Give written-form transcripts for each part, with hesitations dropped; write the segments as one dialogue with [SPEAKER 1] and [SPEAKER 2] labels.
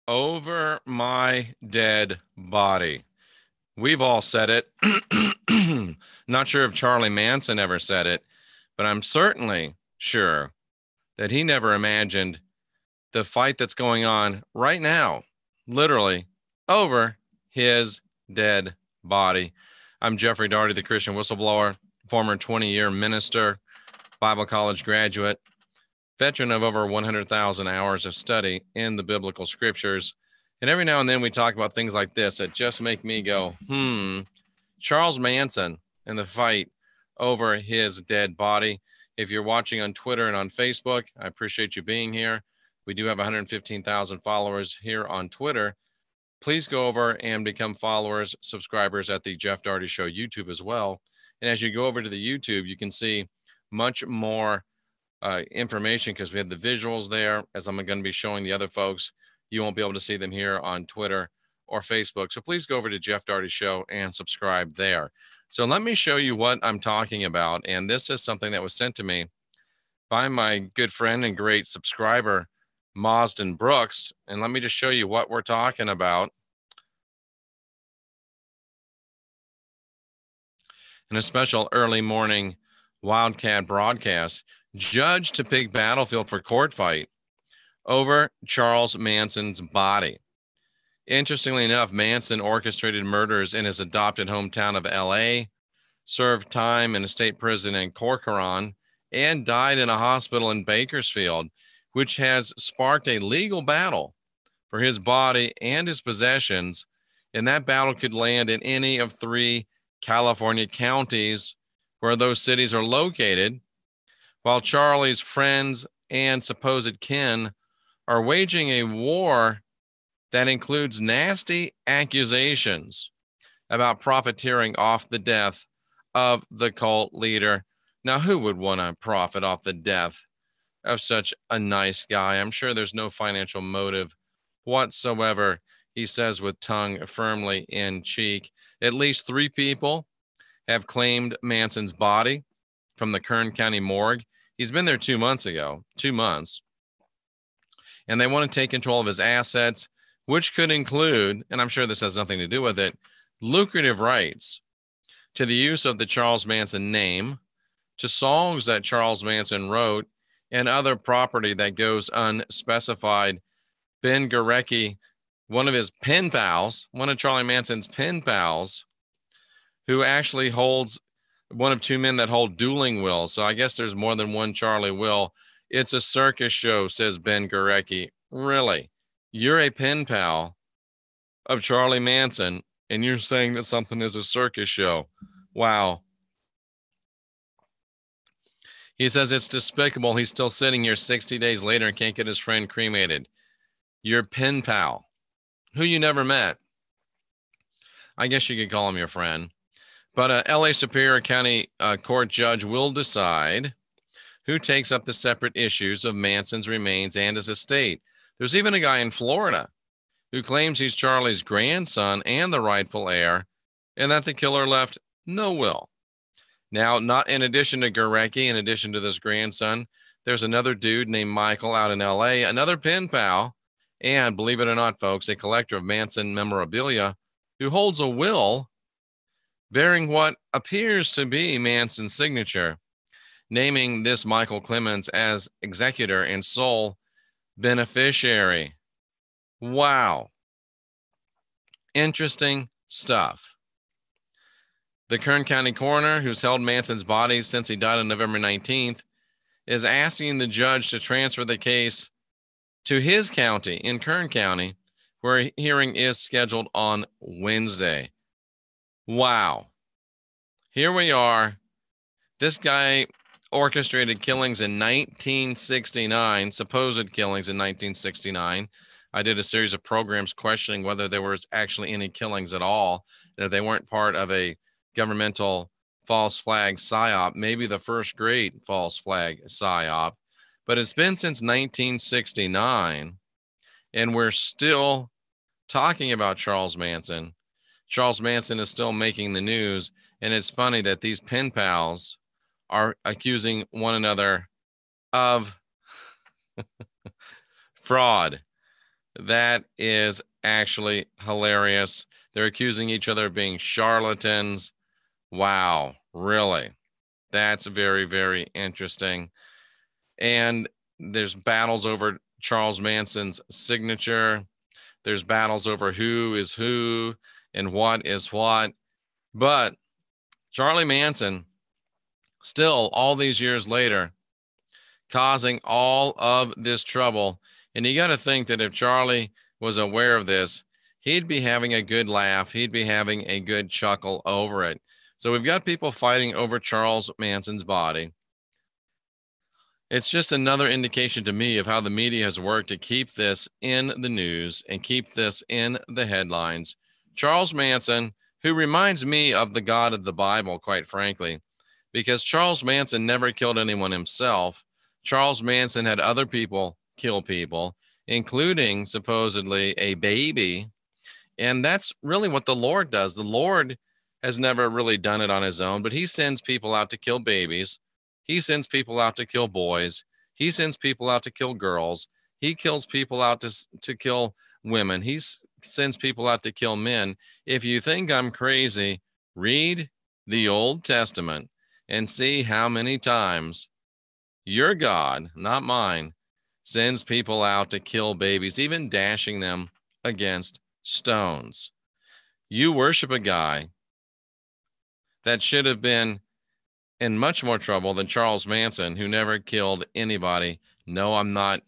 [SPEAKER 1] Over my dead body. We've all said it. Not sure if Charlie Manson ever said it, but I'm certainly sure that he never imagined the fight that's going on right now, literally over his dead body. I'm Jeffrey Daugherty, the Christian whistleblower, former 20-year minister, Bible college graduate, veteran of over 100,000 hours of study in the biblical scriptures. And every now and then we talk about things like this that just make me go, Charles Manson and the fight over his dead body. If you're watching on Twitter and on Facebook, I appreciate you being here. We do have 115,000 followers here on Twitter. Please go over and become followers, subscribers at the Jeff Daugherty Show YouTube as well. And as you go over to the YouTube, you can see much more information because we have the visuals there. As I'm going to be showing the other folks, you won't be able to see them here on Twitter or Facebook. So please go over to Jeff Daugherty Show and subscribe there. So let me show you what I'm talking about. And this is something that was sent to me by my good friend and great subscriber, Mosden Brooks. And let me just show you what we're talking about. In a special early morning Wildcat broadcast, judge to pick battlefield for court fight over Charles Manson's body. Interestingly enough, Manson orchestrated murders in his adopted hometown of LA, served time in a state prison in Corcoran, and died in a hospital in Bakersfield, which has sparked a legal battle for his body and his possessions. And that battle could land in any of 3 California counties where those cities are located, while Charlie's friends and supposed kin are waging a war that includes nasty accusations about profiteering off the death of the cult leader. Now, who would want to profit off the death of such a nice guy? I'm sure there's no financial motive whatsoever, he says with tongue firmly in cheek. At least 3 people have claimed Manson's body from the Kern County morgue. He's been there 2 months ago, 2 months. And they want to take control of his assets, which could include, and I'm sure this has nothing to do with it, lucrative rights to the use of the Charles Manson name, to songs that Charles Manson wrote, and other property that goes unspecified. Ben Gorecki, one of his pen pals, one of Charlie Manson's pen pals, who actually holds one of 2 men that hold dueling wills. So I guess there's more than one Charlie Will. It's a circus show, says Ben Gorecki. Really? You're a pen pal of Charlie Manson, and you're saying that something is a circus show? Wow. He says it's despicable. He's still sitting here 60 days later and can't get his friend cremated. Your pen pal, who you never met. I guess you could call him your friend. But LA Superior County Court judge will decide who takes up the separate issues of Manson's remains and his estate. There's even a guy in Florida who claims he's Charlie's grandson and the rightful heir, and that the killer left no will. Now, not in addition to Gorecki, in addition to this grandson, there's another dude named Michael out in LA, another pen pal, and believe it or not, folks, a collector of Manson memorabilia who holds a will bearing what appears to be Manson's signature, naming this Michael Clemens as executor and sole beneficiary. Wow. Interesting stuff. The Kern County coroner, who's held Manson's body since he died on November 19th, is asking the judge to transfer the case to his county in Kern County, where a hearing is scheduled on Wednesday. Wow. Here we are. This guy orchestrated killings in 1969, supposed killings in 1969. I did a series of programs questioning whether there was actually any killings at all, and if they weren't part of a governmental false flag psyop, maybe the first great false flag psyop. But it's been since 1969, and we're still talking about Charles Manson. Charles Manson is still making the news, and it's funny that these pen pals are accusing one another of fraud. That is actually hilarious. They're accusing each other of being charlatans. Wow, really? That's very, very interesting. And there's battles over Charles Manson's signature. There's battles over who is who and what is what. But Charlie Manson, still all these years later, causing all of this trouble. And you got to think that if Charlie was aware of this, he'd be having a good laugh. He'd be having a good chuckle over it. So we've got people fighting over Charles Manson's body. It's just another indication to me of how the media has worked to keep this in the news and keep this in the headlines. Charles Manson, who reminds me of the God of the Bible, quite frankly, because Charles Manson never killed anyone himself. Charles Manson had other people kill people, including supposedly a baby. And that's really what the Lord does. The Lord has never really done it on his own, but he sends people out to kill babies. He sends people out to kill boys. He sends people out to kill girls. He kills people out to kill women. He sends people out to kill men. If you think I'm crazy, read the Old Testament and see how many times your God, not mine, sends people out to kill babies, even dashing them against stones. You worship a guy that should have been in much more trouble than Charles Manson, who never killed anybody. No, I'm not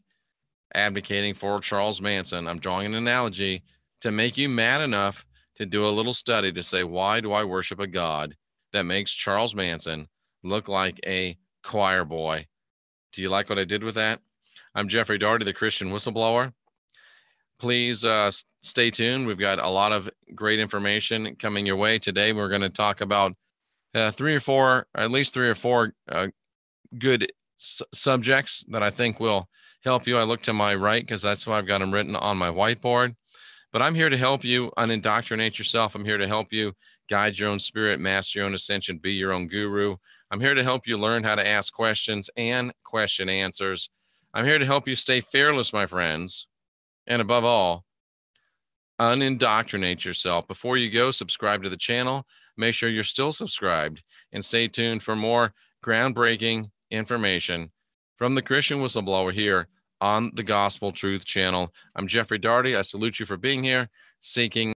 [SPEAKER 1] advocating for Charles Manson. I'm drawing an analogy to make you mad enough to do a little study to say, why do I worship a God that makes Charles Manson look like a choir boy? Do you like what I did with that? I'm Jeffrey Daugherty, the Christian Whistleblower. Please stay tuned. We've got a lot of great information coming your way. Today, we're going to talk about at least three or four good subjects that I think will help you. I look to my right because that's why I've got them written on my whiteboard. But I'm here to help you unindoctrinate yourself. I'm here to help you guide your own spirit, master your own ascension, be your own guru. I'm here to help you learn how to ask questions and question answers. I'm here to help you stay fearless, my friends. And above all, unindoctrinate yourself. Before you go, subscribe to the channel. Make sure you're still subscribed and stay tuned for more groundbreaking information from the Christian Whistleblower here on the Gospel Truth Channel. I'm Jeffrey Daugherty. I salute you for being here, seeking